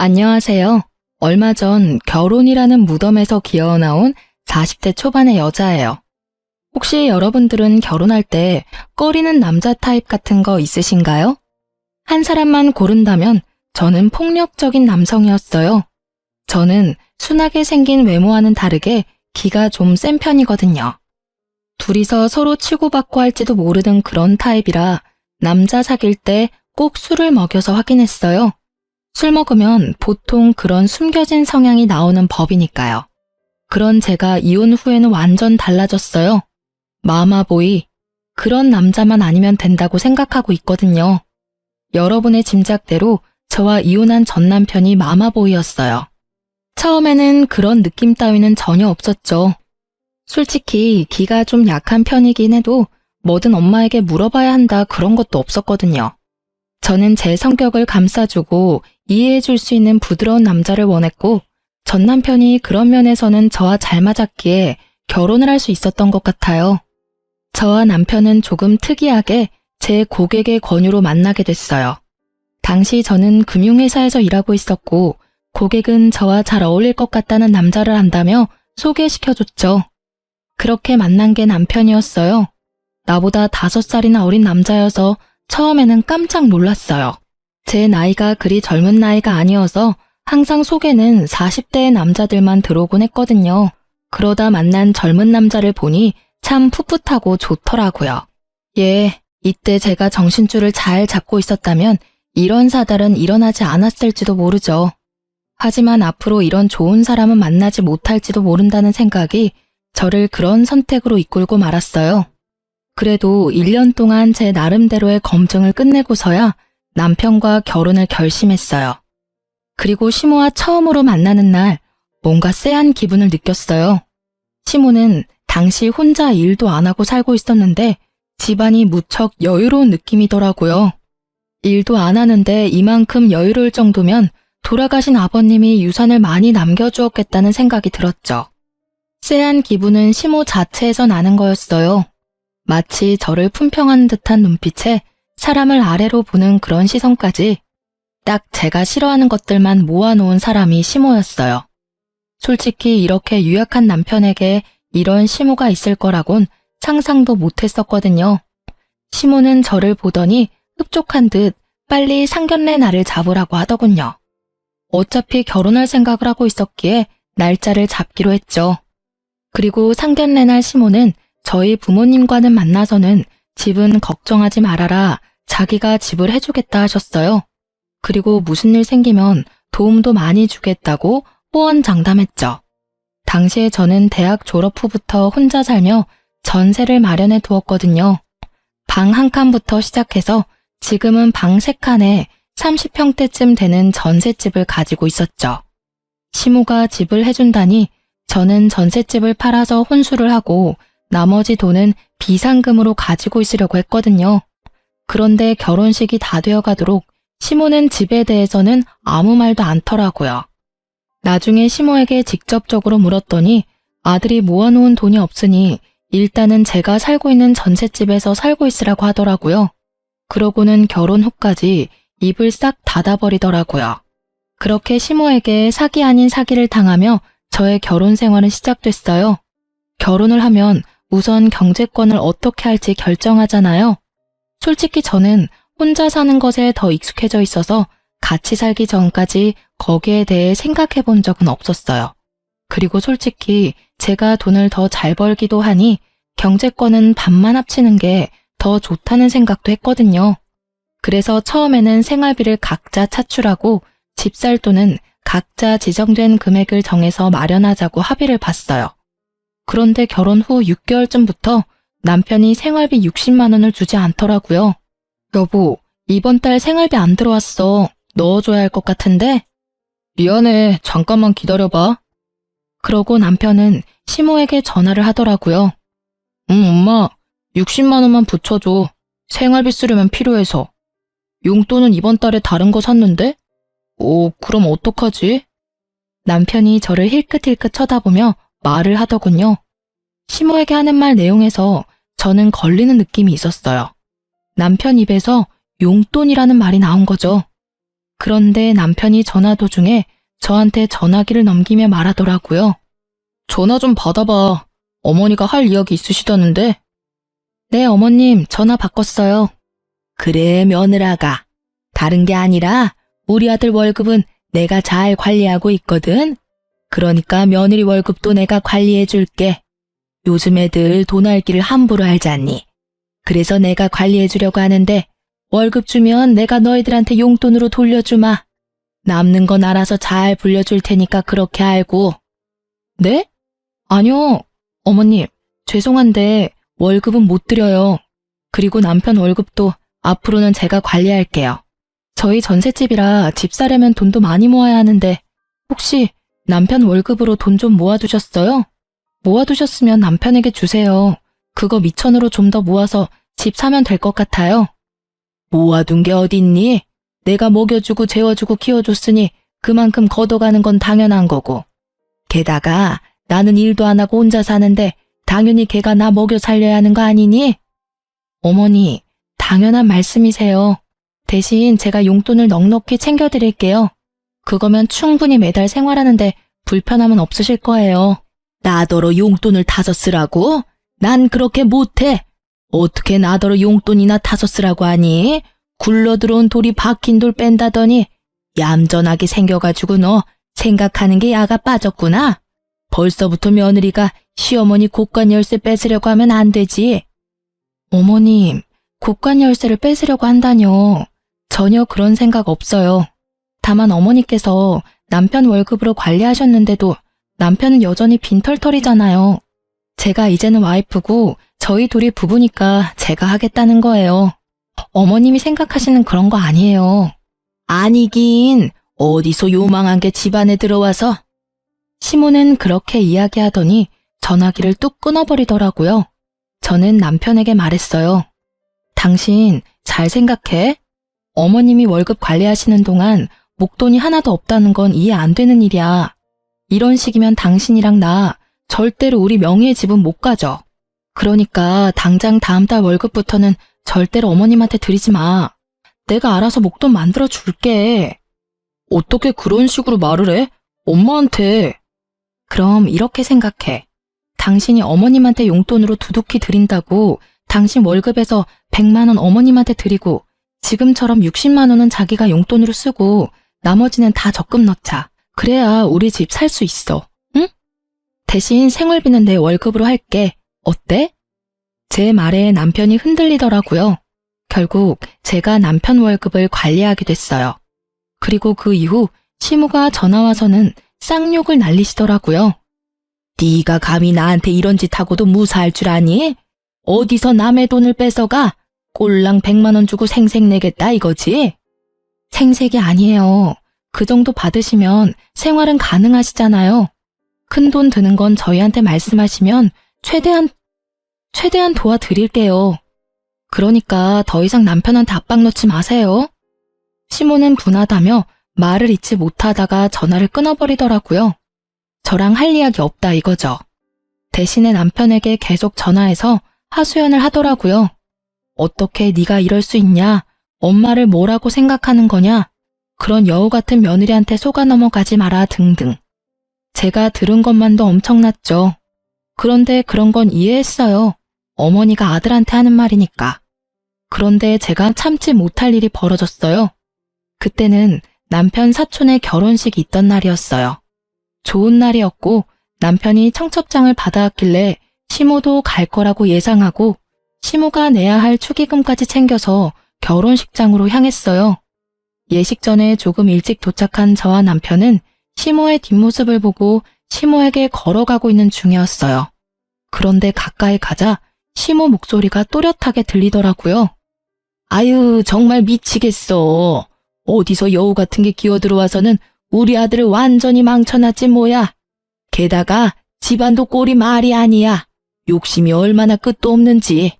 안녕하세요. 얼마 전 결혼이라는 무덤에서 기어나온 40대 초반의 여자예요. 혹시 여러분들은 결혼할 때 꺼리는 남자 타입 같은 거 있으신가요? 한 사람만 고른다면 저는 폭력적인 남성이었어요. 저는 순하게 생긴 외모와는 다르게 기가 좀 센 편이거든요. 둘이서 서로 치고받고 할지도 모르는 그런 타입이라 남자 사귈 때 꼭 술을 먹여서 확인했어요. 술 먹으면 보통 그런 숨겨진 성향이 나오는 법이니까요. 그런 제가 이혼 후에는 완전 달라졌어요. 마마보이, 그런 남자만 아니면 된다고 생각하고 있거든요. 여러분의 짐작대로 저와 이혼한 전 남편이 마마보이였어요. 처음에는 그런 느낌 따위는 전혀 없었죠. 솔직히 기가 좀 약한 편이긴 해도 뭐든 엄마에게 물어봐야 한다 그런 것도 없었거든요. 저는 제 성격을 감싸주고 이해해줄 수 있는 부드러운 남자를 원했고 전 남편이 그런 면에서는 저와 잘 맞았기에 결혼을 할 수 있었던 것 같아요. 저와 남편은 조금 특이하게 제 고객의 권유로 만나게 됐어요. 당시 저는 금융회사에서 일하고 있었고 고객은 저와 잘 어울릴 것 같다는 남자를 안다며 소개시켜줬죠. 그렇게 만난 게 남편이었어요. 나보다 5살이나 어린 남자여서 처음에는 깜짝 놀랐어요. 제 나이가 그리 젊은 나이가 아니어서 항상 소개는 40대의 남자들만 들어오곤 했거든요. 그러다 만난 젊은 남자를 보니 참 풋풋하고 좋더라고요. 이때 제가 정신줄을 잘 잡고 있었다면 이런 사달은 일어나지 않았을지도 모르죠. 하지만 앞으로 이런 좋은 사람은 만나지 못할지도 모른다는 생각이 저를 그런 선택으로 이끌고 말았어요. 그래도 1년 동안 제 나름대로의 검증을 끝내고서야 남편과 결혼을 결심했어요. 그리고 시모와 처음으로 만나는 날 뭔가 쎄한 기분을 느꼈어요. 시모는 당시 혼자 일도 안 하고 살고 있었는데 집안이 무척 여유로운 느낌이더라고요. 일도 안 하는데 이만큼 여유로울 정도면 돌아가신 아버님이 유산을 많이 남겨주었겠다는 생각이 들었죠. 쎄한 기분은 시모 자체에서 나는 거였어요. 마치 저를 품평하는 듯한 눈빛에 사람을 아래로 보는 그런 시선까지 딱 제가 싫어하는 것들만 모아놓은 사람이 시모였어요. 솔직히 이렇게 유약한 남편에게 이런 시모가 있을 거라곤 상상도 못했었거든요. 시모는 저를 보더니 흡족한 듯 빨리 상견례 날을 잡으라고 하더군요. 어차피 결혼할 생각을 하고 있었기에 날짜를 잡기로 했죠. 그리고 상견례 날 시모는 저희 부모님과는 만나서는 집은 걱정하지 말아라, 자기가 집을 해주겠다 하셨어요. 그리고 무슨 일 생기면 도움도 많이 주겠다고 호언장담했죠. 당시에 저는 대학 졸업 후부터 혼자 살며 전세를 마련해 두었거든요. 방 한 칸부터 시작해서 지금은 방 3칸에 30평대쯤 되는 전셋집을 가지고 있었죠. 시모가 집을 해준다니 저는 전셋집을 팔아서 혼수를 하고 나머지 돈은 비상금으로 가지고 있으려고 했거든요. 그런데 결혼식이 다 되어가도록 시모는 집에 대해서는 아무 말도 않더라고요. 나중에 시모에게 직접적으로 물었더니 아들이 모아놓은 돈이 없으니 일단은 제가 살고 있는 전셋집에서 살고 있으라고 하더라고요. 그러고는 결혼 후까지 입을 싹 닫아버리더라고요. 그렇게 시모에게 사기 아닌 사기를 당하며 저의 결혼 생활은 시작됐어요. 결혼을 하면 우선 경제권을 어떻게 할지 결정하잖아요. 솔직히 저는 혼자 사는 것에 더 익숙해져 있어서 같이 살기 전까지 거기에 대해 생각해 본 적은 없었어요. 그리고 솔직히 제가 돈을 더 잘 벌기도 하니 경제권은 반만 합치는 게 더 좋다는 생각도 했거든요. 그래서 처음에는 생활비를 각자 차출하고 집 살 돈은 각자 지정된 금액을 정해서 마련하자고 합의를 봤어요. 그런데 결혼 후 6개월쯤부터 남편이 생활비 60만 원을 주지 않더라고요. 여보, 이번 달 생활비 안 들어왔어. 넣어줘야 할 것 같은데? 미안해, 잠깐만 기다려봐. 그러고 남편은 시모에게 전화를 하더라고요. 엄마, 60만 원만 붙여줘. 생활비 쓰려면 필요해서. 용돈은 이번 달에 다른 거 샀는데? 그럼 어떡하지? 남편이 저를 힐끗힐끗 쳐다보며 말을 하더군요. 시모에게 하는 말 내용에서 저는 걸리는 느낌이 있었어요. 남편 입에서 용돈이라는 말이 나온 거죠. 그런데 남편이 전화 도중에 저한테 전화기를 넘기며 말하더라고요. 전화 좀 받아봐. 어머니가 할 이야기 있으시다는데. 네, 어머님, 전화 바꿨어요. 그래, 며느라가. 다른 게 아니라 우리 아들 월급은 내가 잘 관리하고 있거든. 그러니까 며느리 월급도 내가 관리해 줄게. 요즘 애들 돈 알기를 함부로 알잖니. 그래서 내가 관리해 주려고 하는데 월급 주면 내가 너희들한테 용돈으로 돌려주마. 남는 건 알아서 잘 불려줄 테니까 그렇게 알고. 네? 아니요. 어머님, 죄송한데 월급은 못 드려요. 그리고 남편 월급도 앞으로는 제가 관리할게요. 저희 전셋집이라 집 사려면 돈도 많이 모아야 하는데 혹시 남편 월급으로 돈 좀 모아두셨어요? 모아두셨으면 남편에게 주세요. 그거 미천으로 좀 더 모아서 집 사면 될 것 같아요. 모아둔 게 어딨니? 내가 먹여주고 재워주고 키워줬으니 그만큼 걷어가는 건 당연한 거고. 게다가 나는 일도 안 하고 혼자 사는데 당연히 걔가 나 먹여 살려야 하는 거 아니니? 어머니, 당연한 말씀이세요. 대신 제가 용돈을 넉넉히 챙겨드릴게요. 그거면 충분히 매달 생활하는데 불편함은 없으실 거예요. 나더러 용돈을 타서 쓰라고? 난 그렇게 못해. 어떻게 나더러 용돈이나 타서 쓰라고 하니? 굴러들어온 돌이 박힌 돌 뺀다더니 얌전하게 생겨가지고 너 생각하는 게 야가 빠졌구나. 벌써부터 며느리가 시어머니 곳간 열쇠 뺏으려고 하면 안 되지. 어머님, 곳간 열쇠를 뺏으려고 한다뇨. 전혀 그런 생각 없어요. 다만 어머니께서 남편 월급으로 관리하셨는데도 남편은 여전히 빈털털이잖아요. 제가 이제는 와이프고 저희 둘이 부부니까 제가 하겠다는 거예요. 어머님이 생각하시는 그런 거 아니에요. 아니긴 어디서 요망한 게 집안에 들어와서. 시모는 그렇게 이야기하더니 전화기를 뚝 끊어버리더라고요. 저는 남편에게 말했어요. 당신 잘 생각해. 어머님이 월급 관리하시는 동안 목돈이 하나도 없다는 건 이해 안 되는 일이야. 이런 식이면 당신이랑 나 절대로 우리 명의의 집은 못 가져. 그러니까 당장 다음 달 월급부터는 절대로 어머님한테 드리지 마. 내가 알아서 목돈 만들어 줄게. 어떻게 그런 식으로 말을 해? 엄마한테. 그럼 이렇게 생각해. 당신이 어머님한테 용돈으로 두둑히 드린다고 당신 월급에서 100만 원 어머님한테 드리고 지금처럼 60만 원은 자기가 용돈으로 쓰고 나머지는 다 적금 넣자. 그래야 우리 집 살 수 있어. 응? 대신 생활비는 내 월급으로 할게. 어때? 제 말에 남편이 흔들리더라고요. 결국 제가 남편 월급을 관리하게 됐어요. 그리고 그 이후 시모가 전화와서는 쌍욕을 날리시더라고요. 네가 감히 나한테 이런 짓 하고도 무사할 줄 아니? 어디서 남의 돈을 뺏어가? 꼴랑 100만 원 주고 생색 내겠다 이거지? 생색이 아니에요. 그 정도 받으시면 생활은 가능하시잖아요. 큰 돈 드는 건 저희한테 말씀하시면 최대한 도와드릴게요. 그러니까 더 이상 남편한테 압박 넣지 마세요. 시모는 분하다며 말을 잇지 못하다가 전화를 끊어버리더라고요. 저랑 할 이야기 없다 이거죠. 대신에 남편에게 계속 전화해서 하소연을 하더라고요. 어떻게 네가 이럴 수 있냐? 엄마를 뭐라고 생각하는 거냐? 그런 여우 같은 며느리한테 속아 넘어가지 마라 등등. 제가 들은 것만도 엄청났죠. 그런데 그런 건 이해했어요. 어머니가 아들한테 하는 말이니까. 그런데 제가 참지 못할 일이 벌어졌어요. 그때는 남편 사촌의 결혼식이 있던 날이었어요. 좋은 날이었고 남편이 청첩장을 받아왔길래 시모도 갈 거라고 예상하고 시모가 내야 할 축의금까지 챙겨서 결혼식장으로 향했어요. 예식 전에 조금 일찍 도착한 저와 남편은 시모의 뒷모습을 보고 시모에게 걸어가고 있는 중이었어요. 그런데 가까이 가자 시모 목소리가 또렷하게 들리더라고요. 아유, 정말 미치겠어. 어디서 여우 같은 게 기어들어와서는 우리 아들을 완전히 망쳐놨지 뭐야. 게다가 집안도 꼴이 말이 아니야. 욕심이 얼마나 끝도 없는지.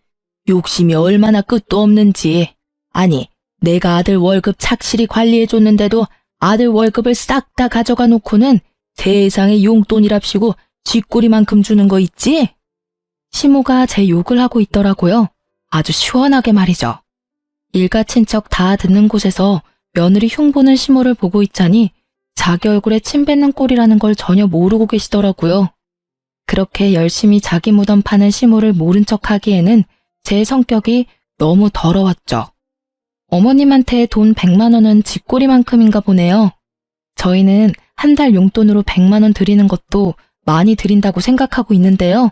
아니, 내가 아들 월급 착실히 관리해줬는데도 아들 월급을 싹 다 가져가 놓고는 세상에 용돈이랍시고 쥐꼬리만큼 주는 거 있지? 시모가 제 욕을 하고 있더라고요. 아주 시원하게 말이죠. 일가 친척 다 듣는 곳에서 며느리 흉보는 시모를 보고 있자니 자기 얼굴에 침 뱉는 꼴이라는 걸 전혀 모르고 계시더라고요. 그렇게 열심히 자기 무덤 파는 시모를 모른 척 하기에는 제 성격이 너무 더러웠죠. 어머님한테 돈 100만 원은 쥐꼬리만큼인가 보네요. 저희는 한 달 용돈으로 100만 원 드리는 것도 많이 드린다고 생각하고 있는데요.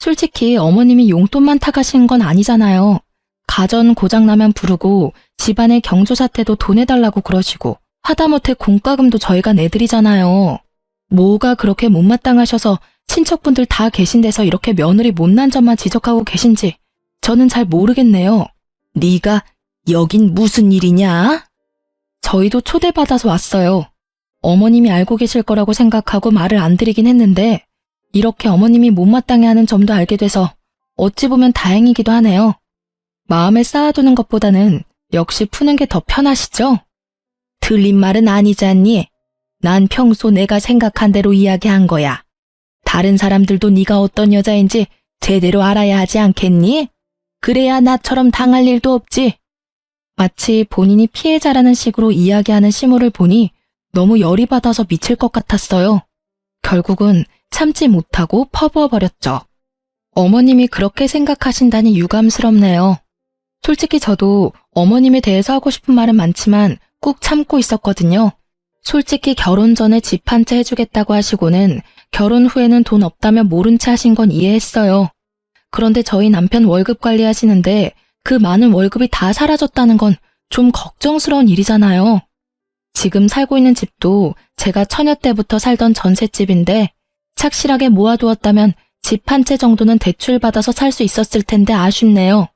솔직히 어머님이 용돈만 타가시는 건 아니잖아요. 가전 고장나면 부르고 집안의 경조사태도 돈 해달라고 그러시고 하다못해 공과금도 저희가 내드리잖아요. 뭐가 그렇게 못마땅하셔서 친척분들 다 계신 데서 이렇게 며느리 못난 점만 지적하고 계신지 저는 잘 모르겠네요. 네가 여긴 무슨 일이냐? 저희도 초대받아서 왔어요. 어머님이 알고 계실 거라고 생각하고 말을 안 드리긴 했는데 이렇게 어머님이 못마땅해 하는 점도 알게 돼서 어찌 보면 다행이기도 하네요. 마음에 쌓아두는 것보다는 역시 푸는 게 더 편하시죠? 틀린 말은 아니잖니. 난 평소 내가 생각한 대로 이야기한 거야. 다른 사람들도 네가 어떤 여자인지 제대로 알아야 하지 않겠니? 그래야 나처럼 당할 일도 없지. 마치 본인이 피해자라는 식으로 이야기하는 시모를 보니 너무 열이 받아서 미칠 것 같았어요. 결국은 참지 못하고 퍼부어버렸죠. 어머님이 그렇게 생각하신다니 유감스럽네요. 솔직히 저도 어머님에 대해서 하고 싶은 말은 많지만 꾹 참고 있었거든요. 솔직히 결혼 전에 집 한 채 해주겠다고 하시고는 결혼 후에는 돈 없다며 모른 채 하신 건 이해했어요. 그런데 저희 남편 월급 관리하시는데 그 많은 월급이 다 사라졌다는 건 좀 걱정스러운 일이잖아요. 지금 살고 있는 집도 제가 처녀 때부터 살던 전셋집인데 착실하게 모아두었다면 집 한 채 정도는 대출받아서 살 수 있었을 텐데 아쉽네요.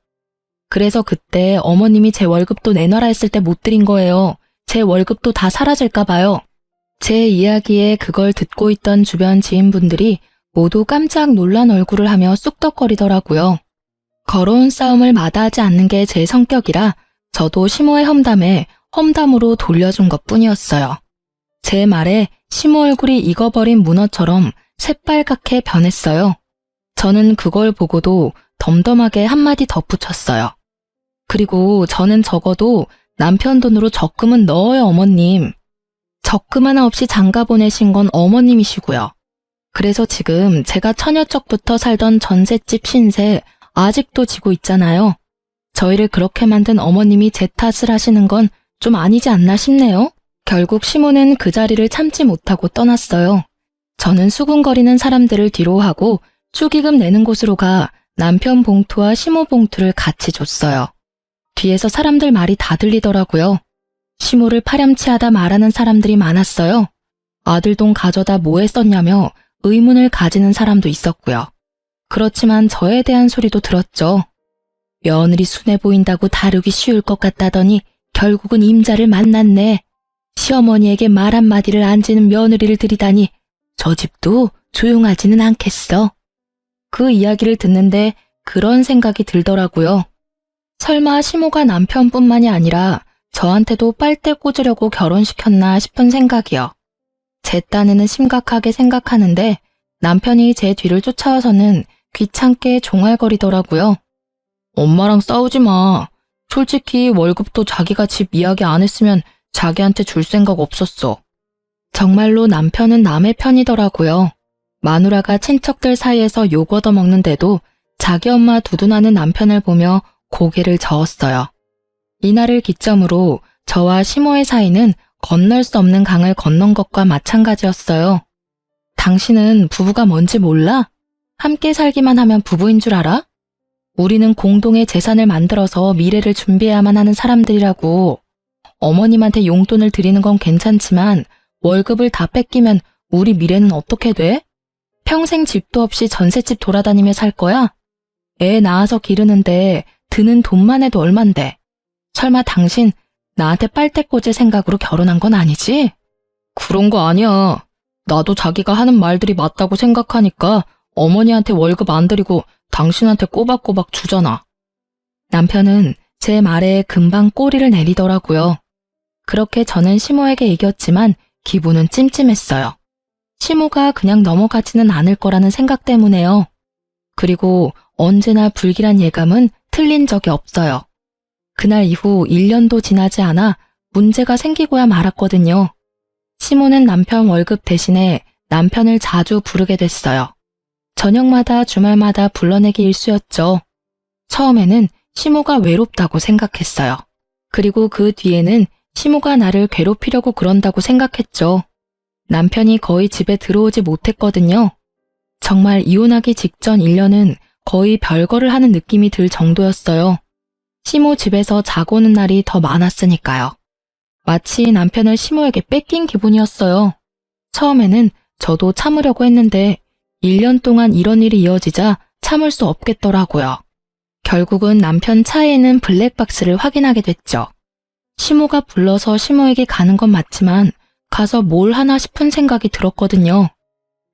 그래서 그때 어머님이 제 월급도 내놔라 했을 때 못 드린 거예요. 제 월급도 다 사라질까 봐요. 제 이야기에 그걸 듣고 있던 주변 지인분들이 모두 깜짝 놀란 얼굴을 하며 쑥덕거리더라고요. 걸어온 싸움을 마다하지 않는 게 제 성격이라 저도 시모의 험담으로 돌려준 것뿐이었어요. 제 말에 시모 얼굴이 익어버린 문어처럼 새빨갛게 변했어요. 저는 그걸 보고도 덤덤하게 한마디 덧붙였어요. 그리고 저는 적어도 남편 돈으로 적금은 넣어요, 어머님. 적금 하나 없이 장가 보내신 건 어머님이시고요. 그래서 지금 제가 처녀적부터 살던 전셋집 신세 아직도 지고 있잖아요. 저희를 그렇게 만든 어머님이 제 탓을 하시는 건 좀 아니지 않나 싶네요. 결국 시모는 그 자리를 참지 못하고 떠났어요. 저는 수군거리는 사람들을 뒤로 하고 축의금 내는 곳으로 가 남편 봉투와 시모 봉투를 같이 줬어요. 뒤에서 사람들 말이 다 들리더라고요. 시모를 파렴치하다 말하는 사람들이 많았어요. 아들 돈 가져다 뭐에 썼냐며 의문을 가지는 사람도 있었고요. 그렇지만 저에 대한 소리도 들었죠. 며느리 순해 보인다고 다루기 쉬울 것 같다더니 결국은 임자를 만났네. 시어머니에게 말 한마디를 안 지는 며느리를 들이다니 저 집도 조용하지는 않겠어. 그 이야기를 듣는데 그런 생각이 들더라고요. 설마 시모가 남편뿐만이 아니라 저한테도 빨대 꽂으려고 결혼시켰나 싶은 생각이요. 제 딴에는 심각하게 생각하는데 남편이 제 뒤를 쫓아와서는 귀찮게 종알거리더라고요. 엄마랑 싸우지 마. 솔직히 월급도 자기가 집 이야기 안 했으면 자기한테 줄 생각 없었어. 정말로 남편은 남의 편이더라고요. 마누라가 친척들 사이에서 욕 얻어먹는데도 자기 엄마 두둔하는 남편을 보며 고개를 저었어요. 이날을 기점으로 저와 시모의 사이는 건널 수 없는 강을 건넌 것과 마찬가지였어요. 당신은 부부가 뭔지 몰라? 함께 살기만 하면 부부인 줄 알아? 우리는 공동의 재산을 만들어서 미래를 준비해야만 하는 사람들이라고. 어머님한테 용돈을 드리는 건 괜찮지만 월급을 다 뺏기면 우리 미래는 어떻게 돼? 평생 집도 없이 전셋집 돌아다니며 살 거야? 애 낳아서 기르는데 드는 돈만 해도 얼만데. 설마 당신 나한테 빨대 꽂을 생각으로 결혼한 건 아니지? 그런 거 아니야. 나도 자기가 하는 말들이 맞다고 생각하니까 어머니한테 월급 안 드리고 당신한테 꼬박꼬박 주잖아. 남편은 제 말에 금방 꼬리를 내리더라고요. 그렇게 저는 시모에게 이겼지만 기분은 찜찜했어요. 시모가 그냥 넘어가지는 않을 거라는 생각 때문에요. 그리고 언제나 불길한 예감은 틀린 적이 없어요. 그날 이후 1년도 지나지 않아 문제가 생기고야 말았거든요. 시모는 남편 월급 대신에 남편을 자주 부르게 됐어요. 저녁마다 주말마다 불러내기 일쑤였죠. 처음에는 시모가 외롭다고 생각했어요. 그리고 그 뒤에는 시모가 나를 괴롭히려고 그런다고 생각했죠. 남편이 거의 집에 들어오지 못했거든요. 정말 이혼하기 직전 1년은 거의 별거를 하는 느낌이 들 정도였어요. 시모 집에서 자고 오는 날이 더 많았으니까요. 마치 남편을 시모에게 뺏긴 기분이었어요. 처음에는 저도 참으려고 했는데 1년 동안 이런 일이 이어지자 참을 수 없겠더라고요. 결국은 남편 차에는 블랙박스를 확인하게 됐죠. 시모가 불러서 시모에게 가는 건 맞지만 가서 뭘 하나 싶은 생각이 들었거든요.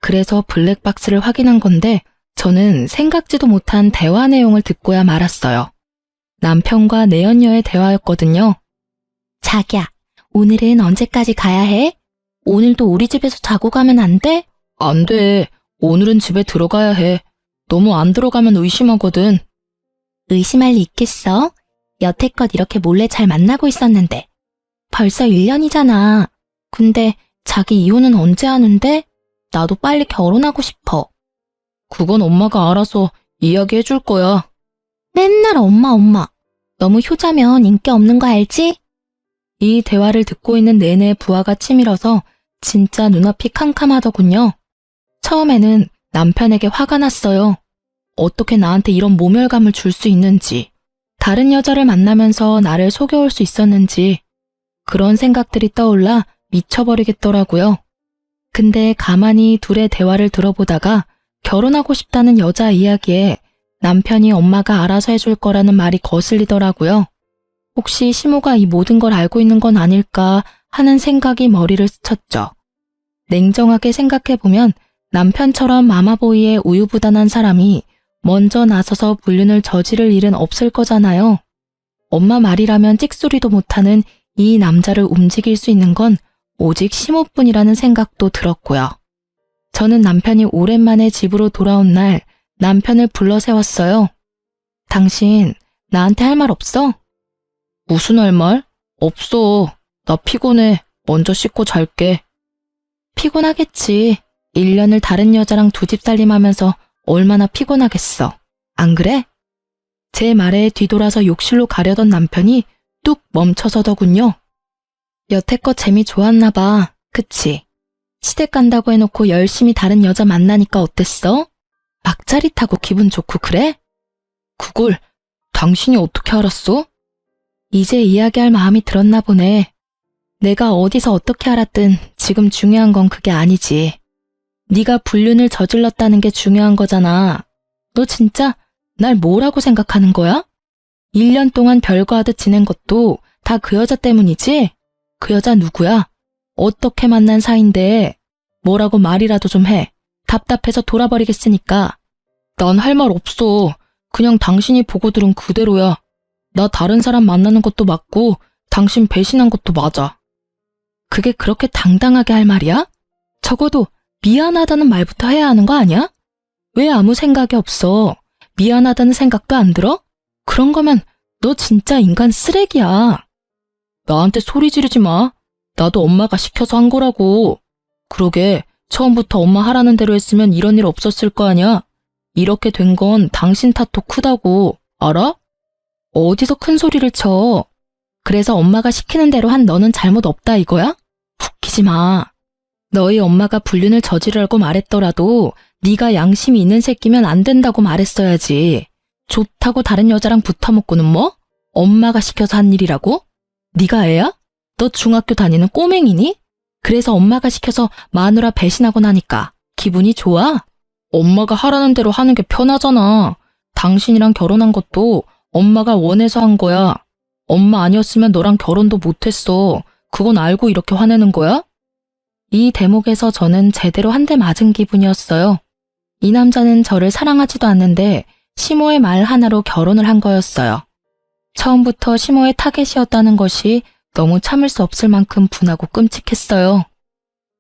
그래서 블랙박스를 확인한 건데 저는 생각지도 못한 대화 내용을 듣고야 말았어요. 남편과 내연녀의 대화였거든요. 자기야, 오늘은 언제까지 가야 해? 오늘도 우리 집에서 자고 가면 안 돼? 안 돼. 오늘은 집에 들어가야 해. 너무 안 들어가면 의심하거든. 의심할 리 있겠어? 여태껏 이렇게 몰래 잘 만나고 있었는데. 벌써 1년이잖아. 근데 자기 이혼은 언제 하는데? 나도 빨리 결혼하고 싶어. 그건 엄마가 알아서 이야기해 줄 거야. 맨날 엄마. 너무 효자면 인기 없는 거 알지? 이 대화를 듣고 있는 내내 부하가 치밀어서 진짜 눈앞이 캄캄하더군요. 처음에는 남편에게 화가 났어요. 어떻게 나한테 이런 모멸감을 줄 수 있는지, 다른 여자를 만나면서 나를 속여올 수 있었는지, 그런 생각들이 떠올라 미쳐버리겠더라고요. 근데 가만히 둘의 대화를 들어보다가 결혼하고 싶다는 여자 이야기에 남편이 엄마가 알아서 해줄 거라는 말이 거슬리더라고요. 혹시 시모가 이 모든 걸 알고 있는 건 아닐까 하는 생각이 머리를 스쳤죠. 냉정하게 생각해보면 남편처럼 마마보이에 우유부단한 사람이 먼저 나서서 불륜을 저지를 일은 없을 거잖아요. 엄마 말이라면 찍소리도 못하는 이 남자를 움직일 수 있는 건 오직 시모뿐이라는 생각도 들었고요. 저는 남편이 오랜만에 집으로 돌아온 날 남편을 불러 세웠어요. 당신 나한테 할 말 없어? 무슨 할 말? 없어. 나 피곤해. 먼저 씻고 잘게. 피곤하겠지. 1년을 다른 여자랑 두 집 살림하면서 얼마나 피곤하겠어. 안 그래? 제 말에 뒤돌아서 욕실로 가려던 남편이 뚝 멈춰서더군요. 여태껏 재미 좋았나 봐. 그치? 시댁 간다고 해놓고 열심히 다른 여자 만나니까 어땠어? 막 짜릿하고 기분 좋고 그래? 그걸 당신이 어떻게 알았어? 이제 이야기할 마음이 들었나 보네. 내가 어디서 어떻게 알았든 지금 중요한 건 그게 아니지. 네가 불륜을 저질렀다는 게 중요한 거잖아. 너 진짜 날 뭐라고 생각하는 거야? 1년 동안 별거 하듯 지낸 것도 다 그 여자 때문이지? 그 여자 누구야? 어떻게 만난 사이인데 뭐라고 말이라도 좀 해. 답답해서 돌아버리겠으니까. 난 할 말 없어. 그냥 당신이 보고 들은 그대로야. 나 다른 사람 만나는 것도 맞고 당신 배신한 것도 맞아. 그게 그렇게 당당하게 할 말이야? 적어도 미안하다는 말부터 해야 하는 거 아니야? 왜 아무 생각이 없어? 미안하다는 생각도 안 들어? 그런 거면 너 진짜 인간 쓰레기야. 나한테 소리 지르지 마. 나도 엄마가 시켜서 한 거라고. 그러게 처음부터 엄마 하라는 대로 했으면 이런 일 없었을 거 아니야. 이렇게 된 건 당신 탓도 크다고. 알아? 어디서 큰 소리를 쳐. 그래서 엄마가 시키는 대로 한 너는 잘못 없다 이거야? 웃기지 마. 너희 엄마가 불륜을 저지르라고 말했더라도 네가 양심이 있는 새끼면 안 된다고 말했어야지. 좋다고 다른 여자랑 붙어먹고는 뭐? 엄마가 시켜서 한 일이라고? 네가 애야? 너 중학교 다니는 꼬맹이니? 그래서 엄마가 시켜서 마누라 배신하고 나니까 기분이 좋아? 엄마가 하라는 대로 하는 게 편하잖아. 당신이랑 결혼한 것도 엄마가 원해서 한 거야. 엄마 아니었으면 너랑 결혼도 못했어. 그건 알고 이렇게 화내는 거야? 이 대목에서 저는 제대로 한 대 맞은 기분이었어요. 이 남자는 저를 사랑하지도 않는데 시모의 말 하나로 결혼을 한 거였어요. 처음부터 시모의 타겟이었다는 것이 너무 참을 수 없을 만큼 분하고 끔찍했어요.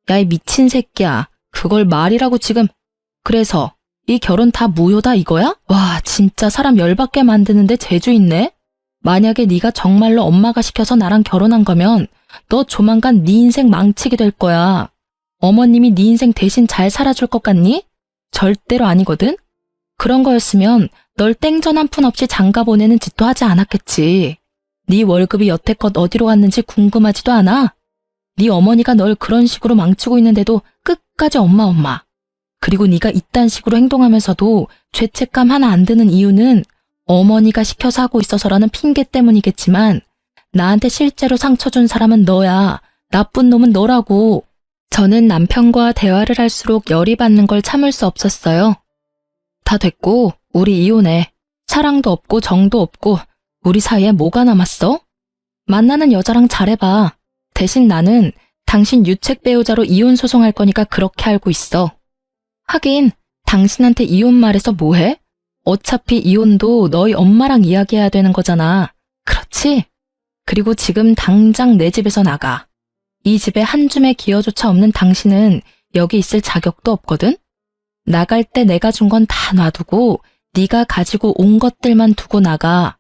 야, 이 미친 새끼야. 그걸 말이라고 지금. 그래서 이 결혼 다 무효다 이거야? 와, 진짜 사람 열받게 만드는데 재주 있네? 만약에 네가 정말로 엄마가 시켜서 나랑 결혼한 거면 너 조만간 네 인생 망치게 될 거야. 어머님이 네 인생 대신 잘 살아줄 것 같니? 절대로 아니거든? 그런 거였으면 널 땡전 한 푼 없이 장가 보내는 짓도 하지 않았겠지. 네 월급이 여태껏 어디로 갔는지 궁금하지도 않아? 네 어머니가 널 그런 식으로 망치고 있는데도 끝까지 엄마. 그리고 네가 이딴 식으로 행동하면서도 죄책감 하나 안 드는 이유는 어머니가 시켜서 하고 있어서라는 핑계 때문이겠지만 나한테 실제로 상처 준 사람은 너야. 나쁜 놈은 너라고. 저는 남편과 대화를 할수록 열이 받는 걸 참을 수 없었어요. 다 됐고 우리 이혼해. 사랑도 없고 정도 없고 우리 사이에 뭐가 남았어? 만나는 여자랑 잘해봐. 대신 나는 당신 유책 배우자로 이혼 소송할 거니까 그렇게 알고 있어. 하긴 당신한테 이혼 말해서 뭐해? 어차피 이혼도 너희 엄마랑 이야기해야 되는 거잖아. 그렇지? 그리고 지금 당장 내 집에서 나가. 이 집에 한 줌의 기여조차 없는 당신은 여기 있을 자격도 없거든? 나갈 때 내가 준 건 다 놔두고 네가 가지고 온 것들만 두고 나가.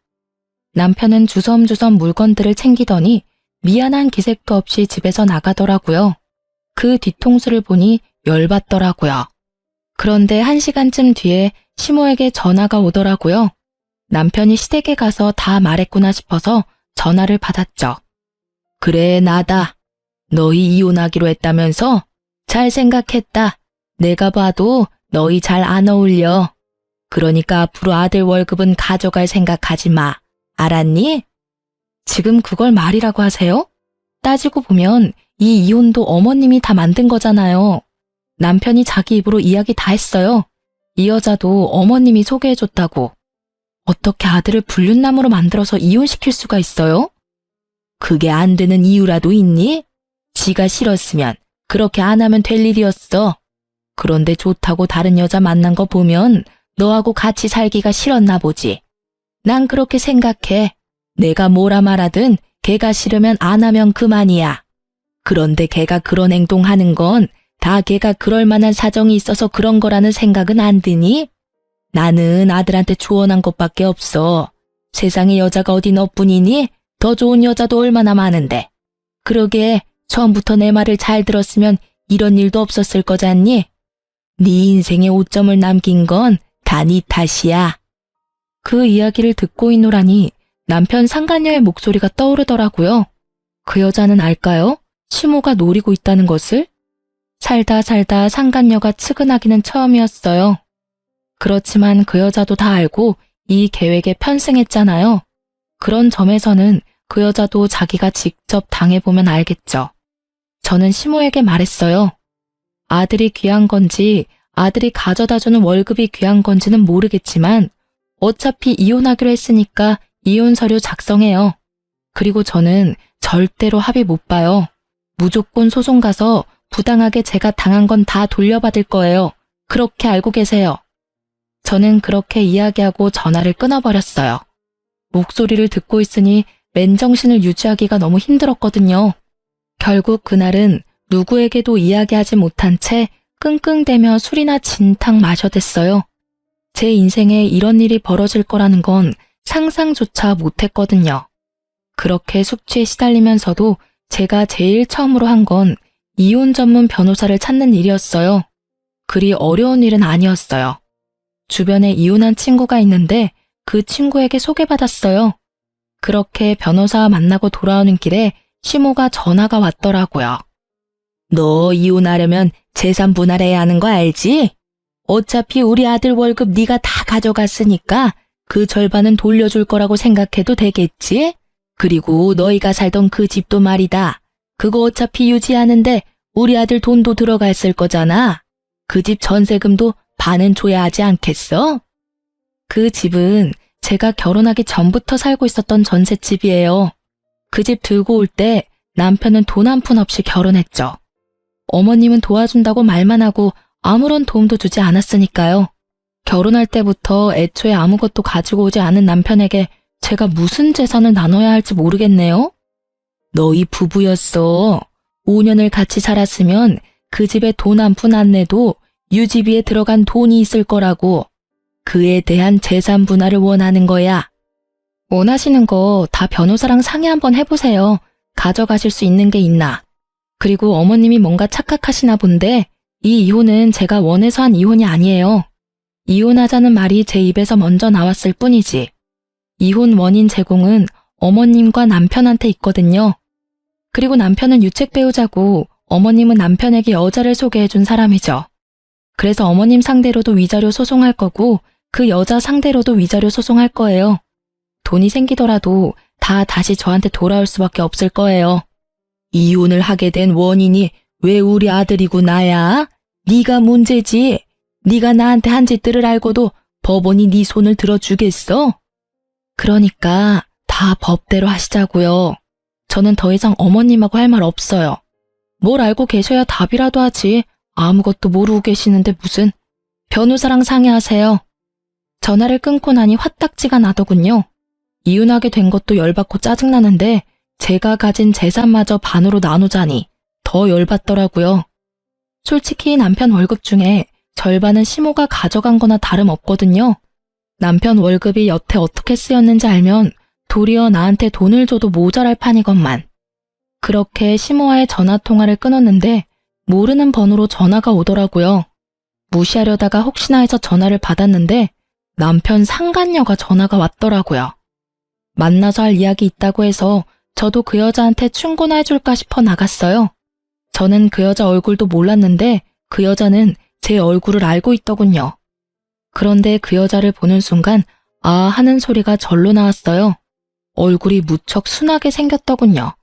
남편은 주섬주섬 물건들을 챙기더니 미안한 기색도 없이 집에서 나가더라고요. 그 뒤통수를 보니 열받더라고요. 그런데 1시간쯤 뒤에 시모에게 전화가 오더라고요. 남편이 시댁에 가서 다 말했구나 싶어서 전화를 받았죠. 그래, 나다. 너희 이혼하기로 했다면서? 잘 생각했다. 내가 봐도 너희 잘 안 어울려. 그러니까 앞으로 아들 월급은 가져갈 생각하지 마. 알았니? 지금 그걸 말이라고 하세요? 따지고 보면 이 이혼도 어머님이 다 만든 거잖아요. 남편이 자기 입으로 이야기 다 했어요. 이 여자도 어머님이 소개해줬다고. 어떻게 아들을 불륜남으로 만들어서 이혼시킬 수가 있어요? 그게 안 되는 이유라도 있니? 지가 싫었으면 그렇게 안 하면 될 일이었어. 그런데 좋다고 다른 여자 만난 거 보면 너하고 같이 살기가 싫었나 보지. 난 그렇게 생각해. 내가 뭐라 말하든 걔가 싫으면 안 하면 그만이야. 그런데 걔가 그런 행동하는 건 다 걔가 그럴 만한 사정이 있어서 그런 거라는 생각은 안 드니? 나는 아들한테 조언한 것밖에 없어. 세상에 여자가 어디 너뿐이니? 더 좋은 여자도 얼마나 많은데. 그러게 처음부터 내 말을 잘 들었으면 이런 일도 없었을 거잖니? 네 인생에 오점을 남긴 건 다 네 탓이야. 그 이야기를 듣고 있노라니 남편 상간녀의 목소리가 떠오르더라고요. 그 여자는 알까요? 시모가 노리고 있다는 것을? 살다 상간녀가 측은하기는 처음이었어요. 그렇지만 그 여자도 다 알고 이 계획에 편승했잖아요. 그런 점에서는 그 여자도 자기가 직접 당해보면 알겠죠. 저는 시모에게 말했어요. 아들이 귀한 건지 아들이 가져다주는 월급이 귀한 건지는 모르겠지만 어차피 이혼하기로 했으니까 이혼 서류 작성해요. 그리고 저는 절대로 합의 못 봐요. 무조건 소송 가서 부당하게 제가 당한 건 다 돌려받을 거예요. 그렇게 알고 계세요. 저는 그렇게 이야기하고 전화를 끊어버렸어요. 목소리를 듣고 있으니 맨정신을 유지하기가 너무 힘들었거든요. 결국 그날은 누구에게도 이야기하지 못한 채 끙끙대며 술이나 진탕 마셔댔어요. 제 인생에 이런 일이 벌어질 거라는 건 상상조차 못했거든요. 그렇게 숙취에 시달리면서도 제가 제일 처음으로 한 건 이혼 전문 변호사를 찾는 일이었어요. 그리 어려운 일은 아니었어요. 주변에 이혼한 친구가 있는데 그 친구에게 소개받았어요. 그렇게 변호사 만나고 돌아오는 길에 시모가 전화가 왔더라고요. 너 이혼하려면 재산 분할해야 하는 거 알지? 어차피 우리 아들 월급 네가 다 가져갔으니까 그 절반은 돌려줄 거라고 생각해도 되겠지? 그리고 너희가 살던 그 집도 말이다. 그거 어차피 유지하는데 우리 아들 돈도 들어갔을 거잖아. 그 집 전세금도 반은 줘야 하지 않겠어? 그 집은 제가 결혼하기 전부터 살고 있었던 전셋집이에요. 그 집 들고 올 때 남편은 돈 한 푼 없이 결혼했죠. 어머님은 도와준다고 말만 하고 아무런 도움도 주지 않았으니까요. 결혼할 때부터 애초에 아무것도 가지고 오지 않은 남편에게 제가 무슨 재산을 나눠야 할지 모르겠네요. 너희 부부였어. 5년을 같이 살았으면 그 집에 돈 한 푼 안 내도 유지비에 들어간 돈이 있을 거라고. 그에 대한 재산 분할을 원하는 거야. 원하시는 거 다 변호사랑 상의 한번 해보세요. 가져가실 수 있는 게 있나. 그리고 어머님이 뭔가 착각하시나 본데 이 이혼은 제가 원해서 한 이혼이 아니에요. 이혼하자는 말이 제 입에서 먼저 나왔을 뿐이지. 이혼 원인 제공은 어머님과 남편한테 있거든요. 그리고 남편은 유책 배우자고 어머님은 남편에게 여자를 소개해준 사람이죠. 그래서 어머님 상대로도 위자료 소송할 거고 그 여자 상대로도 위자료 소송할 거예요. 돈이 생기더라도 다 다시 저한테 돌아올 수밖에 없을 거예요. 이혼을 하게 된 원인이 왜 우리 아들이고 나야? 네가 문제지. 네가 나한테 한 짓들을 알고도 법원이 네 손을 들어주겠어? 그러니까 다 법대로 하시자고요. 저는 더 이상 어머님하고 할 말 없어요. 뭘 알고 계셔야 답이라도 하지. 아무것도 모르고 계시는데 무슨. 변호사랑 상의하세요. 전화를 끊고 나니 화딱지가 나더군요. 이혼하게 된 것도 열받고 짜증나는데 제가 가진 재산마저 반으로 나누자니 더 열받더라고요. 솔직히 남편 월급 중에 절반은 시모가 가져간 거나 다름없거든요. 남편 월급이 여태 어떻게 쓰였는지 알면 도리어 나한테 돈을 줘도 모자랄 판이건만. 그렇게 시모와의 전화통화를 끊었는데 모르는 번호로 전화가 오더라고요. 무시하려다가 혹시나 해서 전화를 받았는데 남편 상간녀가 전화가 왔더라고요. 만나서 할 이야기 있다고 해서 저도 그 여자한테 충고나 해줄까 싶어 나갔어요. 저는 그 여자 얼굴도 몰랐는데 그 여자는 제 얼굴을 알고 있더군요. 그런데 그 여자를 보는 순간 아 하는 소리가 절로 나왔어요. 얼굴이 무척 순하게 생겼더군요.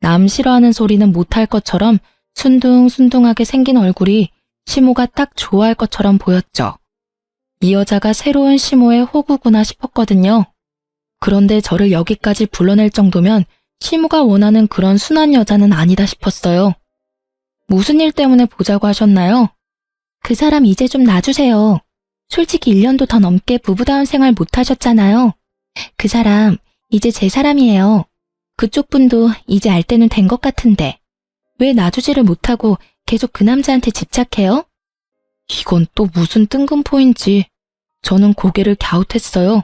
남 싫어하는 소리는 못할 것처럼 순둥순둥하게 생긴 얼굴이 시모가 딱 좋아할 것처럼 보였죠. 이 여자가 새로운 시모의 호구구나 싶었거든요. 그런데 저를 여기까지 불러낼 정도면 시모가 원하는 그런 순한 여자는 아니다 싶었어요. 무슨 일 때문에 보자고 하셨나요? 그 사람 이제 좀 놔주세요. 솔직히 1년도 더 넘게 부부다운 생활 못 하셨잖아요. 그 사람 이제 제 사람이에요. 그쪽 분도 이제 알 때는 된 것 같은데 왜 놔주지를 못하고 계속 그 남자한테 집착해요? 이건 또 무슨 뜬금포인지 저는 고개를 갸웃했어요.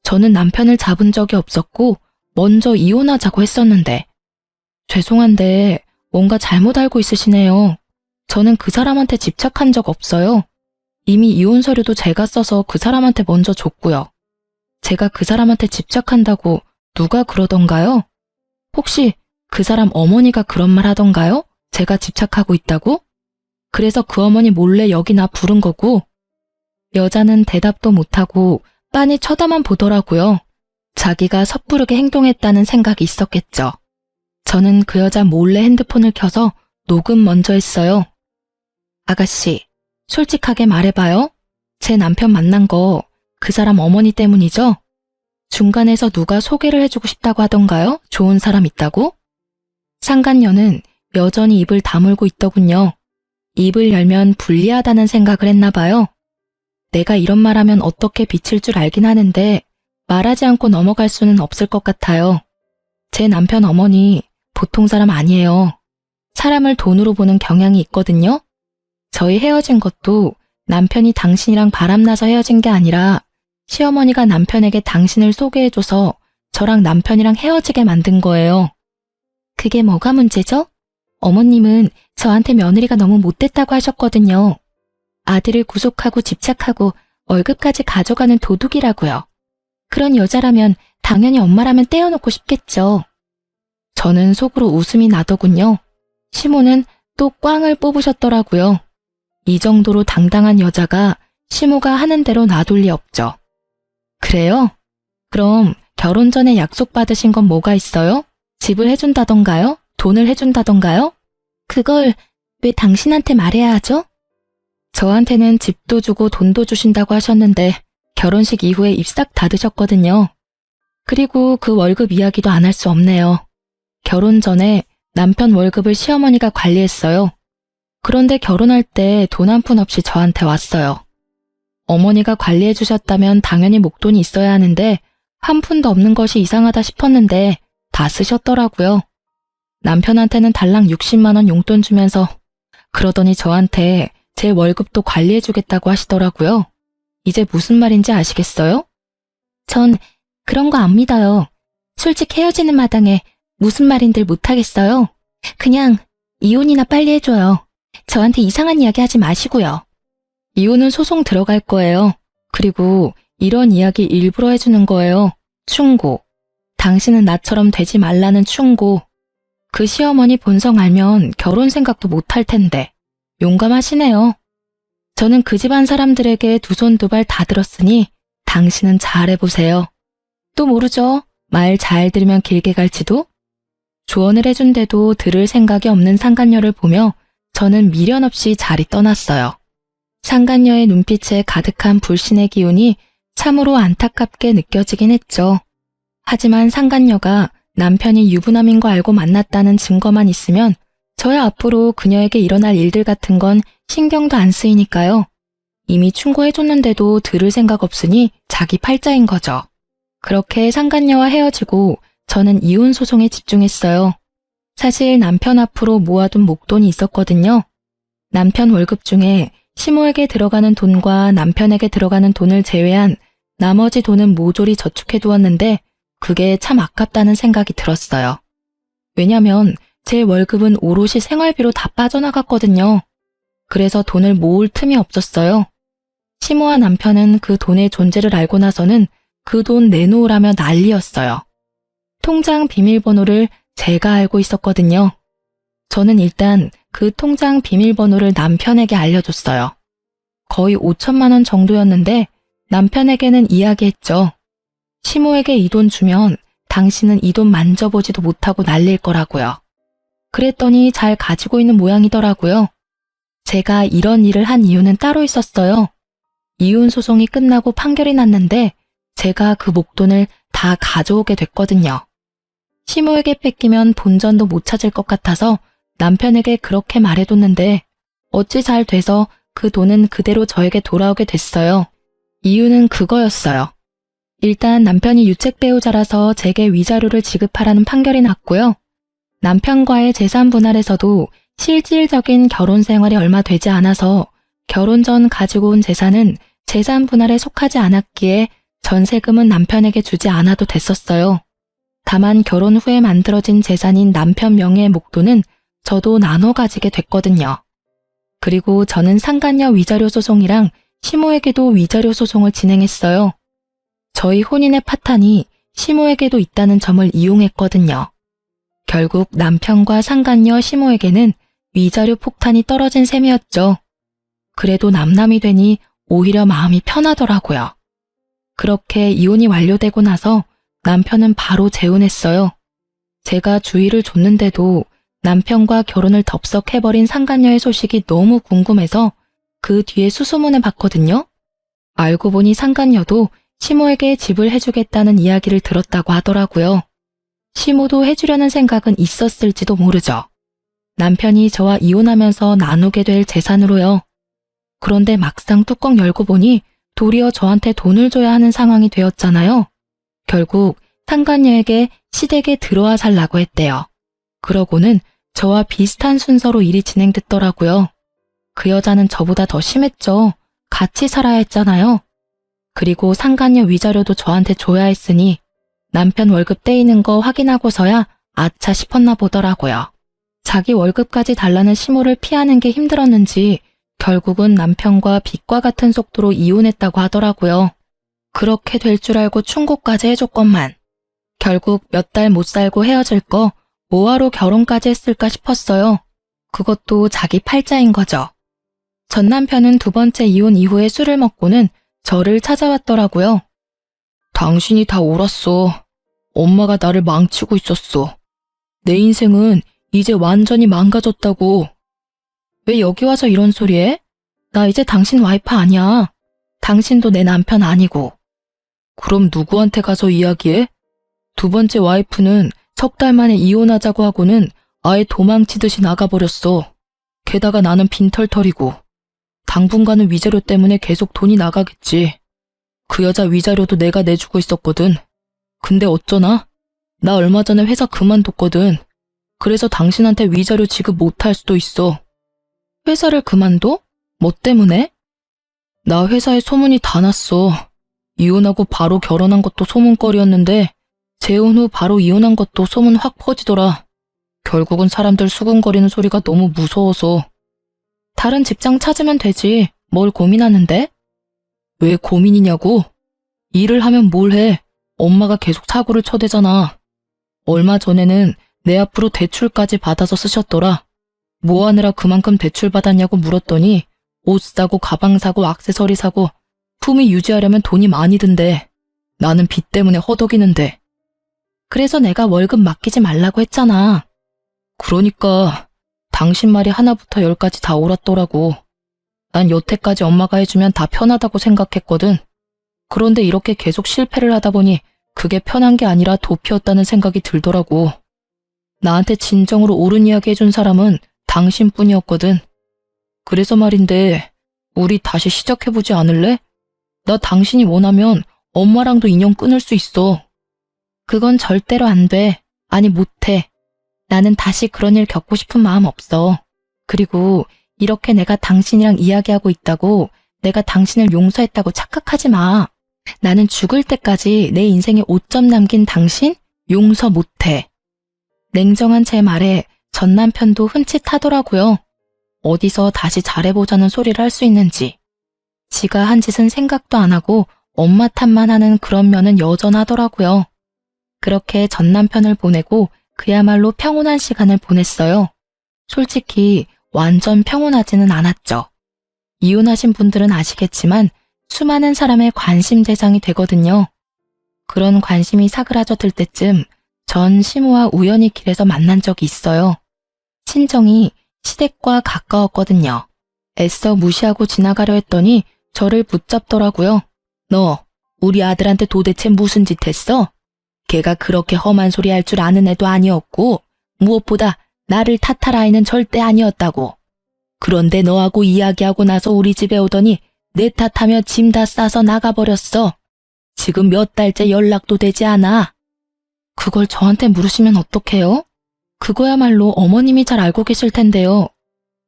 저는 남편을 잡은 적이 없었고 먼저 이혼하자고 했었는데 죄송한데 뭔가 잘못 알고 있으시네요. 저는 그 사람한테 집착한 적 없어요. 이미 이혼 서류도 제가 써서 그 사람한테 먼저 줬고요. 제가 그 사람한테 집착한다고 누가 그러던가요? 혹시 그 사람 어머니가 그런 말 하던가요? 제가 집착하고 있다고? 그래서 그 어머니 몰래 여기 나 부른 거고. 여자는 대답도 못하고 빤히 쳐다만 보더라고요. 자기가 섣부르게 행동했다는 생각이 있었겠죠. 저는 그 여자 몰래 핸드폰을 켜서 녹음 먼저 했어요. 아가씨, 솔직하게 말해봐요. 제 남편 만난 거 그 사람 어머니 때문이죠? 중간에서 누가 소개를 해주고 싶다고 하던가요? 좋은 사람 있다고? 상간녀는 여전히 입을 다물고 있더군요. 입을 열면 불리하다는 생각을 했나 봐요. 내가 이런 말하면 어떻게 비칠 줄 알긴 하는데 말하지 않고 넘어갈 수는 없을 것 같아요. 제 남편 어머니 보통 사람 아니에요. 사람을 돈으로 보는 경향이 있거든요. 저희 헤어진 것도 남편이 당신이랑 바람나서 헤어진 게 아니라 시어머니가 남편에게 당신을 소개해줘서 저랑 남편이랑 헤어지게 만든 거예요. 그게 뭐가 문제죠? 어머님은 저한테 며느리가 너무 못됐다고 하셨거든요. 아들을 구속하고 집착하고 월급까지 가져가는 도둑이라고요. 그런 여자라면 당연히 엄마라면 떼어놓고 싶겠죠. 저는 속으로 웃음이 나더군요. 시모는 또 꽝을 뽑으셨더라고요. 이 정도로 당당한 여자가 시모가 하는 대로 놔둘 리 없죠. 그래요? 그럼 결혼 전에 약속받으신 건 뭐가 있어요? 집을 해준다던가요? 돈을 해준다던가요? 그걸 왜 당신한테 말해야 하죠? 저한테는 집도 주고 돈도 주신다고 하셨는데 결혼식 이후에 입 싹 닫으셨거든요. 그리고 그 월급 이야기도 안 할 수 없네요. 결혼 전에 남편 월급을 시어머니가 관리했어요. 그런데 결혼할 때 돈 한 푼 없이 저한테 왔어요. 어머니가 관리해 주셨다면 당연히 목돈이 있어야 하는데 한 푼도 없는 것이 이상하다 싶었는데 다 쓰셨더라고요. 남편한테는 달랑 60만 원 용돈 주면서 그러더니 저한테 제 월급도 관리해 주겠다고 하시더라고요. 이제 무슨 말인지 아시겠어요? 전 그런 거 안 믿어요. 솔직히 헤어지는 마당에 무슨 말인들 못하겠어요. 그냥 이혼이나 빨리 해줘요. 저한테 이상한 이야기 하지 마시고요. 이혼은 소송 들어갈 거예요. 그리고 이런 이야기 일부러 해주는 거예요. 충고. 당신은 나처럼 되지 말라는 충고. 그 시어머니 본성 알면 결혼 생각도 못할 텐데. 용감하시네요. 저는 그 집안 사람들에게 두 손 두 발 다 들었으니 당신은 잘해보세요. 또 모르죠. 말 잘 들으면 길게 갈지도? 조언을 해준데도 들을 생각이 없는 상간녀를 보며 저는 미련 없이 자리 떠났어요. 상간녀의 눈빛에 가득한 불신의 기운이 참으로 안타깝게 느껴지긴 했죠. 하지만 상간녀가 남편이 유부남인 거 알고 만났다는 증거만 있으면 저야 앞으로 그녀에게 일어날 일들 같은 건 신경도 안 쓰이니까요. 이미 충고해줬는데도 들을 생각 없으니 자기 팔자인 거죠. 그렇게 상간녀와 헤어지고 저는 이혼 소송에 집중했어요. 사실 남편 앞으로 모아둔 목돈이 있었거든요. 남편 월급 중에 시모에게 들어가는 돈과 남편에게 들어가는 돈을 제외한 나머지 돈은 모조리 저축해두었는데 그게 참 아깝다는 생각이 들었어요. 왜냐면 제 월급은 오롯이 생활비로 다 빠져나갔거든요. 그래서 돈을 모을 틈이 없었어요. 시모와 남편은 그 돈의 존재를 알고 나서는 그 돈 내놓으라며 난리였어요. 통장 비밀번호를 제가 알고 있었거든요. 저는 일단 그 통장 비밀번호를 남편에게 알려줬어요. 거의 5천만 원 정도였는데 남편에게는 이야기했죠. 시모에게 이 돈 주면 당신은 이 돈 만져보지도 못하고 날릴 거라고요. 그랬더니 잘 가지고 있는 모양이더라고요. 제가 이런 일을 한 이유는 따로 있었어요. 이혼 소송이 끝나고 판결이 났는데 제가 그 목돈을 다 가져오게 됐거든요. 시모에게 뺏기면 본전도 못 찾을 것 같아서 남편에게 그렇게 말해뒀는데 어찌 잘 돼서 그 돈은 그대로 저에게 돌아오게 됐어요. 이유는 그거였어요. 일단 남편이 유책 배우자라서 제게 위자료를 지급하라는 판결이 났고요. 남편과의 재산 분할에서도 실질적인 결혼 생활이 얼마 되지 않아서 결혼 전 가지고 온 재산은 재산 분할에 속하지 않았기에 전세금은 남편에게 주지 않아도 됐었어요. 다만 결혼 후에 만들어진 재산인 남편 명의의 목돈은 저도 나눠 가지게 됐거든요. 그리고 저는 상간녀 위자료 소송이랑 시모에게도 위자료 소송을 진행했어요. 저희 혼인의 파탄이 시모에게도 있다는 점을 이용했거든요. 결국 남편과 상간녀 시모에게는 위자료 폭탄이 떨어진 셈이었죠. 그래도 남남이 되니 오히려 마음이 편하더라고요. 그렇게 이혼이 완료되고 나서 남편은 바로 재혼했어요. 제가 주의를 줬는데도 남편과 결혼을 덥석해버린 상간녀의 소식이 너무 궁금해서 그 뒤에 수소문을 봤거든요. 알고 보니 상간녀도 시모에게 집을 해주겠다는 이야기를 들었다고 하더라고요. 시모도 해주려는 생각은 있었을지도 모르죠. 남편이 저와 이혼하면서 나누게 될 재산으로요. 그런데 막상 뚜껑 열고 보니 도리어 저한테 돈을 줘야 하는 상황이 되었잖아요. 결국 상간녀에게 시댁에 들어와 살라고 했대요. 그러고는 저와 비슷한 순서로 일이 진행됐더라고요. 그 여자는 저보다 더 심했죠. 같이 살아야 했잖아요. 그리고 상간녀 위자료도 저한테 줘야 했으니 남편 월급 떼이는 거 확인하고서야 아차 싶었나 보더라고요. 자기 월급까지 달라는 시모를 피하는 게 힘들었는지 결국은 남편과 빛과 같은 속도로 이혼했다고 하더라고요. 그렇게 될 줄 알고 충고까지 해줬건만 결국 몇 달 못 살고 헤어질 거 뭐하러 결혼까지 했을까 싶었어요. 그것도 자기 팔자인 거죠. 전 남편은 두 번째 이혼 이후에 술을 먹고는 저를 찾아왔더라고요. 당신이 다 옳았어. 엄마가 나를 망치고 있었어. 내 인생은 이제 완전히 망가졌다고. 왜 여기 와서 이런 소리 해? 나 이제 당신 와이프 아니야. 당신도 내 남편 아니고. 그럼 누구한테 가서 이야기해? 두 번째 와이프는 석 달 만에 이혼하자고 하고는 아예 도망치듯이 나가버렸어. 게다가 나는 빈털털이고. 당분간은 위자료 때문에 계속 돈이 나가겠지. 그 여자 위자료도 내가 내주고 있었거든. 근데 어쩌나? 나 얼마 전에 회사 그만뒀거든. 그래서 당신한테 위자료 지급 못할 수도 있어. 회사를 그만둬? 뭐 때문에? 나 회사에 소문이 다 났어. 이혼하고 바로 결혼한 것도 소문거리였는데 재혼 후 바로 이혼한 것도 소문 확 퍼지더라. 결국은 사람들 수군거리는 소리가 너무 무서워서. 다른 직장 찾으면 되지. 뭘 고민하는데? 왜 고민이냐고? 일을 하면 뭘 해? 엄마가 계속 사고를 쳐대잖아. 얼마 전에는 내 앞으로 대출까지 받아서 쓰셨더라. 뭐 하느라 그만큼 대출 받았냐고 물었더니 옷 사고 가방 사고 액세서리 사고 품위 유지하려면 돈이 많이 든대. 나는 빚 때문에 허덕이는데. 그래서 내가 월급 맡기지 말라고 했잖아. 그러니까 당신 말이 하나부터 열까지 다 옳았더라고. 난 여태까지 엄마가 해주면 다 편하다고 생각했거든. 그런데 이렇게 계속 실패를 하다 보니 그게 편한 게 아니라 도피였다는 생각이 들더라고. 나한테 진정으로 옳은 이야기 해준 사람은 당신뿐이었거든. 그래서 말인데 우리 다시 시작해보지 않을래? 나 당신이 원하면 엄마랑도 인연 끊을 수 있어. 그건 절대로 안 돼. 아니 못해. 나는 다시 그런 일 겪고 싶은 마음 없어. 그리고 이렇게 내가 당신이랑 이야기하고 있다고 내가 당신을 용서했다고 착각하지 마. 나는 죽을 때까지 내 인생에 오점 남긴 당신 용서 못해. 냉정한 제 말에 전 남편도 흠칫하더라고요. 어디서 다시 잘해보자는 소리를 할 수 있는지. 지가 한 짓은 생각도 안 하고 엄마 탓만 하는 그런 면은 여전하더라고요. 그렇게 전 남편을 보내고 그야말로 평온한 시간을 보냈어요. 솔직히 완전 평온하지는 않았죠. 이혼하신 분들은 아시겠지만 수많은 사람의 관심 대상이 되거든요. 그런 관심이 사그라져들 때쯤 전 시모와 우연히 길에서 만난 적이 있어요. 친정이 시댁과 가까웠거든요. 애써 무시하고 지나가려 했더니 저를 붙잡더라고요. 너 우리 아들한테 도대체 무슨 짓 했어? 걔가 그렇게 험한 소리 할 줄 아는 애도 아니었고 무엇보다 나를 탓할 아이는 절대 아니었다고. 그런데 너하고 이야기하고 나서 우리 집에 오더니 내 탓하며 짐 다 싸서 나가버렸어. 지금 몇 달째 연락도 되지 않아. 그걸 저한테 물으시면 어떡해요? 그거야말로 어머님이 잘 알고 계실 텐데요.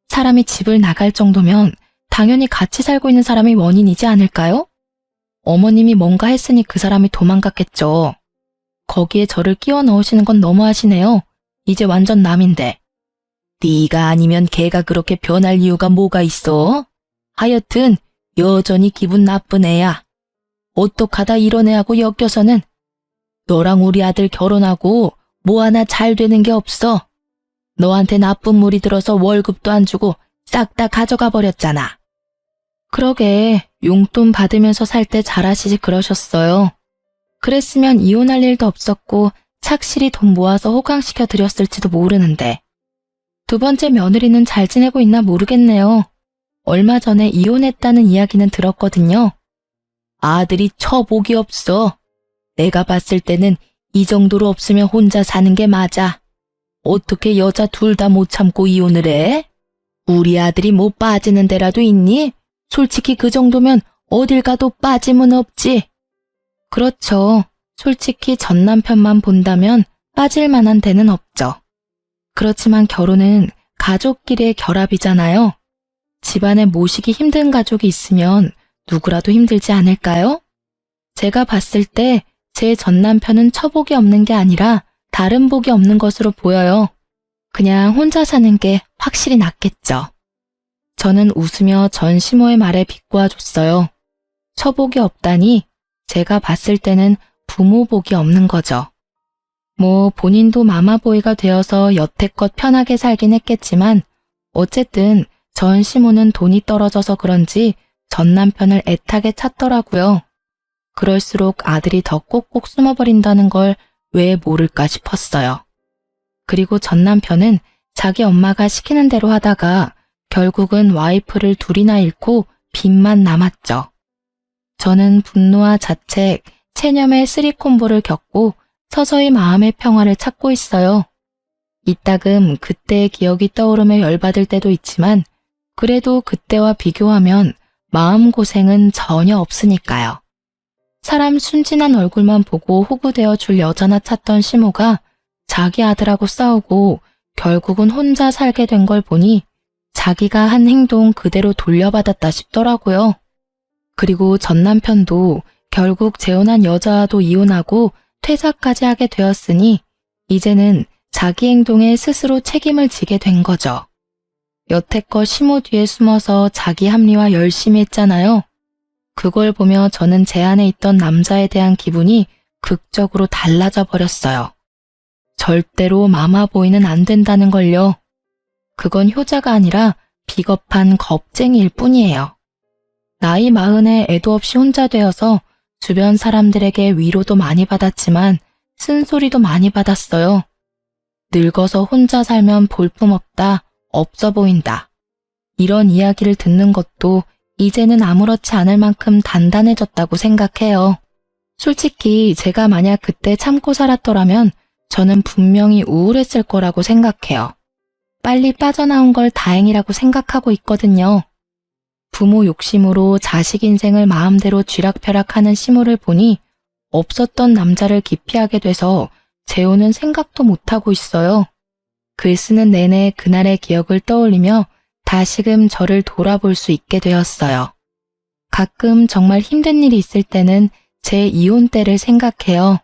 사람이 집을 나갈 정도면 당연히 같이 살고 있는 사람이 원인이지 않을까요? 어머님이 뭔가 했으니 그 사람이 도망갔겠죠. 거기에 저를 끼워 넣으시는 건 너무하시네요. 이제 완전 남인데. 네가 아니면 걔가 그렇게 변할 이유가 뭐가 있어? 하여튼 여전히 기분 나쁜 애야. 어떡하다 이런 애하고 엮여서는. 너랑 우리 아들 결혼하고 뭐 하나 잘 되는 게 없어. 너한테 나쁜 물이 들어서 월급도 안 주고 싹 다 가져가 버렸잖아. 그러게 용돈 받으면서 살 때 잘하시지 그러셨어요. 그랬으면 이혼할 일도 없었고 착실히 돈 모아서 호강시켜 드렸을지도 모르는데. 두 번째 며느리는 잘 지내고 있나 모르겠네요. 얼마 전에 이혼했다는 이야기는 들었거든요. 아들이 처복이 없어. 내가 봤을 때는 이 정도로 없으면 혼자 사는 게 맞아. 어떻게 여자 둘 다 못 참고 이혼을 해? 우리 아들이 뭐 빠지는 데라도 있니? 솔직히 그 정도면 어딜 가도 빠짐은 없지. 그렇죠. 솔직히 전 남편만 본다면 빠질 만한 데는 없죠. 그렇지만 결혼은 가족끼리의 결합이잖아요. 집안에 모시기 힘든 가족이 있으면 누구라도 힘들지 않을까요? 제가 봤을 때 제 전 남편은 처복이 없는 게 아니라 다른 복이 없는 것으로 보여요. 그냥 혼자 사는 게 확실히 낫겠죠. 저는 웃으며 전 시모의 말에 비꼬아줬어요. 처복이 없다니 제가 봤을 때는 부모 복이 없는 거죠. 뭐 본인도 마마보이가 되어서 여태껏 편하게 살긴 했겠지만 어쨌든 전 시모는 돈이 떨어져서 그런지 전 남편을 애타게 찾더라고요. 그럴수록 아들이 더 꼭꼭 숨어버린다는 걸 왜 모를까 싶었어요. 그리고 전 남편은 자기 엄마가 시키는 대로 하다가 결국은 와이프를 둘이나 잃고 빚만 남았죠. 저는 분노와 자책, 체념의 쓰리콤보를 겪고 서서히 마음의 평화를 찾고 있어요. 이따금 그때의 기억이 떠오르며 열받을 때도 있지만 그래도 그때와 비교하면 마음고생은 전혀 없으니까요. 사람 순진한 얼굴만 보고 호구되어 줄 여자나 찾던 시모가 자기 아들하고 싸우고 결국은 혼자 살게 된 걸 보니 자기가 한 행동 그대로 돌려받았다 싶더라고요. 그리고 전 남편도 결국 재혼한 여자와도 이혼하고 퇴사까지 하게 되었으니 이제는 자기 행동에 스스로 책임을 지게 된 거죠. 여태껏 시모 뒤에 숨어서 자기 합리화 열심히 했잖아요. 그걸 보며 저는 제 안에 있던 남자에 대한 기분이 극적으로 달라져 버렸어요. 절대로 마마보이는 안 된다는 걸요. 그건 효자가 아니라 비겁한 겁쟁이일 뿐이에요. 나이 40에 애도 없이 혼자 되어서 주변 사람들에게 위로도 많이 받았지만 쓴소리도 많이 받았어요. 늙어서 혼자 살면 볼품없다, 없어 보인다. 이런 이야기를 듣는 것도 이제는 아무렇지 않을 만큼 단단해졌다고 생각해요. 솔직히 제가 만약 그때 참고 살았더라면 저는 분명히 우울했을 거라고 생각해요. 빨리 빠져나온 걸 다행이라고 생각하고 있거든요. 부모 욕심으로 자식 인생을 마음대로 쥐락펴락하는 시모를 보니 없었던 남자를 기피하게 돼서 재혼은 생각도 못하고 있어요. 글 쓰는 내내 그날의 기억을 떠올리며 다시금 저를 돌아볼 수 있게 되었어요. 가끔 정말 힘든 일이 있을 때는 제 이혼 때를 생각해요.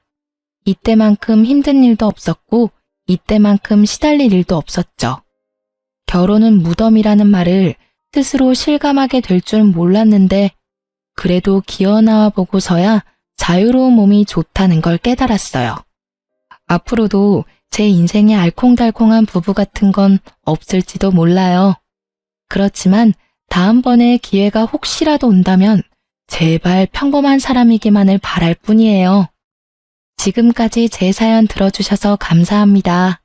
이때만큼 힘든 일도 없었고 이때만큼 시달릴 일도 없었죠. 결혼은 무덤이라는 말을 스스로 실감하게 될 줄 몰랐는데 그래도 기어나와 보고서야 자유로운 몸이 좋다는 걸 깨달았어요. 앞으로도 제 인생에 알콩달콩한 부부 같은 건 없을지도 몰라요. 그렇지만 다음번에 기회가 혹시라도 온다면 제발 평범한 사람이기만을 바랄 뿐이에요. 지금까지 제 사연 들어주셔서 감사합니다.